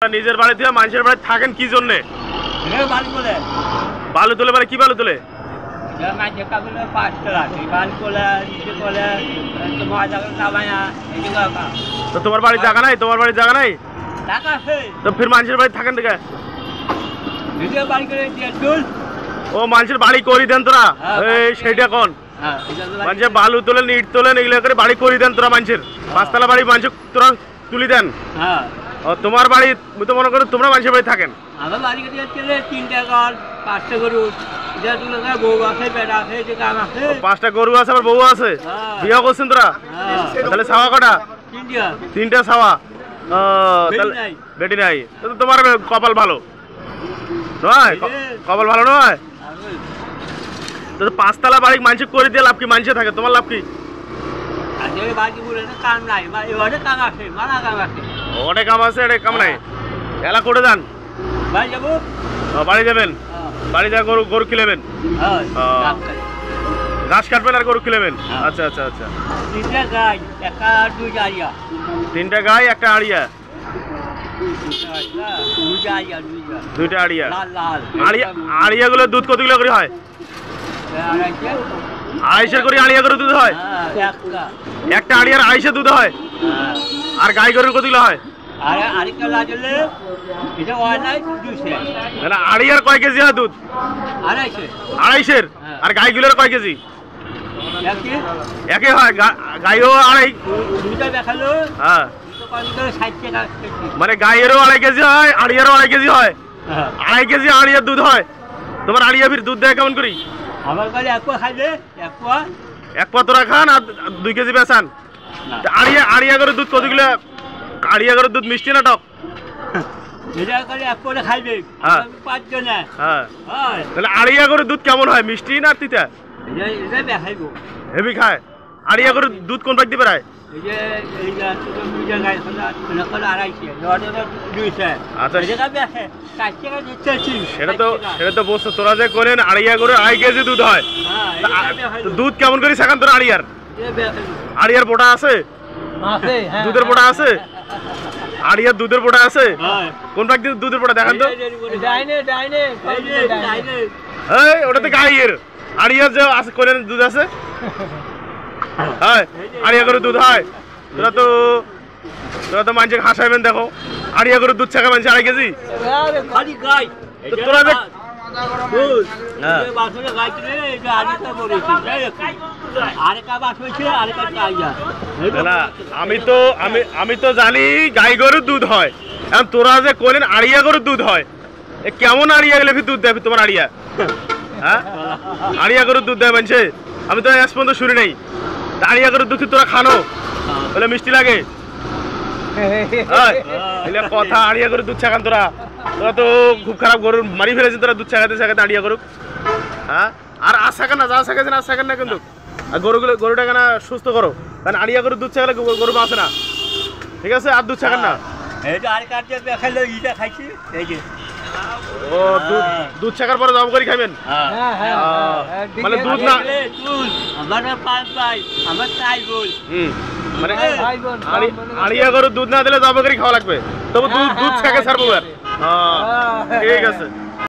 নিজের বাড়ি থেকে মানুষের বাড়ি থাকেন কি জন্য? বালু তোলে মানে কি বালু তোলে? তো তোমার বাড়ি জায়গা নাই? তোমার বাড়ি জায়গা নাই তো ফির মানুষের বাড়ি থাকেন দেখে? ও মানুষের বাড়ি করি দেন তোরা? সেইটা কোন মানুষের বালু তোলেন ইট তোলেন এগুলো করে বাড়ি করি দেন তোরা? মানুষের পাঁচতলা বাড়ি মানুষ তোরা তুলি দেন? তোমার বাড়ি তো মনে করো তোমরা মানুষের বাড়ি থাকেন? আমার বাড়ি তিনটা ঘর, 5টা গরু, 5টা গরু আছে আবার বউ আছে। বিয়ে করছেন তোরা? তাহলে ছাওয়া কটা? 3টা ছাওয়া। বেটি নাই? তোমার কপাল ভালো নয়? কপাল ভালো নয়? 5তলা বাড়ি মানুষ করে দিয়ে লাভ কি? মানুষে থাকে তোমার লাভ কি? অনেক কাম আছে, এটা কাম নাই। এলা করে যান বাড়ি যাবেন? বাড়ি যা গরু কিনেবেন, ঘাস কাটবেন আর গরু কিনেবেন। আচ্ছা আচ্ছা আচ্ছা। 3টা গাই, 3টা গাই, 1টা আড়িয়া, 2টা আড়িয়া। আড়িয়া গুলো দুধ কতগুলো করে হয়? 250 করে আড়িয়া গরু দুধ হয়? একটা আড়িয়ার 250 দুধ হয়? আর গাই গরুর কতগুলো হয়? আড়িয়ার কয় কেজি হয় দুধ? 250। আর গাইগুলোর কয় কেজি? একে হয়? গাইও আড়াই? হ্যাঁ, মানে গাইয়েরও 2.5 কেজি হয়, আড়িয়ারও 2.5 কেজি হয়। 2.5 কেজি আড়িয়ার দুধ হয়। তোমার আড়িয়া ফির দুধ দেয় কেমন করি? এক পা তোরা খান আর 2 কেজি বেচান। আড়িয়া গরুর দুধ কতগুলো? আড়িয়া গরুর দুধ মিষ্টি না টক? তাহলে আড়িয়া গরুর দুধ কেমন হয়? মিষ্টি না তিতা? হেভি খায়। আড়িয়া গরুর দুধ কোন পাক দিবে রায়? সেটা তো বলছো তোরা যে করেন আড়িয়া গরুর 2.5 কেজি দুধ হয়। দুধ কেমন করে সেখান তোর আড়িয়ার? আড়িয়ার পোটা আছে? দুধের পোটা আছে? আড়িয়ার দুধের পোটা আছে? কোন পাক দিয়ে দুধের পোটা দেখান তো? ওটা তো গাইয়ের। আড়িয়ার যে আছে কোন দুধ আছে? হ্যাঁ, আড়িয়া গরুর দুধ হয়। তোরা তো মানুষকে হাসাইবেন। দেখো আড়িয়া গরুর দুধ ছাকা মানুষ 2.5 কেজি। তোরা আমি তো জানি গাই গরুর দুধ হয়। এখন তোরা যে কোলেন আড়িয়া গরুর দুধ হয়, কেমন আড়িয়া গেলে দুধ দেয় তোমার আড়িয়া? হ্যাঁ, আড়িয়া গরুর দুধ দেয় মানুষে? আমি তো আজ পর্যন্ত শুনি নাই। আড়িয়া গরুর দুধ তোরা খানো বলে মিষ্টি লাগে? কথা আড়িয়া গরুর দুধ ছাকান তোরা? তোরা তো খুব খারাপ গরু মারি ফেলেছেন তোরা দুধ ছাকাতে আড়িয়া গরু। হ্যাঁ, আর আজ ছাকান না, যা ছাকাছেন আজ ছাকান না কিন্তু। আর গরুটা কেন সুস্থ করো, কারণ আড়িয়া গরুর দুধ ছাকালে গরু বাঁচে না। ঠিক আছে, আর দুধ ছাকান না। ও দুধ ছাকার পরে জব করে খাবেন? মানে দুধ না মানে আড়িয়া গরুর দুধ না দিলে জব করে খাওয়া লাগবে, তবু দুধ ছাকে ছাড়বো। ঠিক আছে।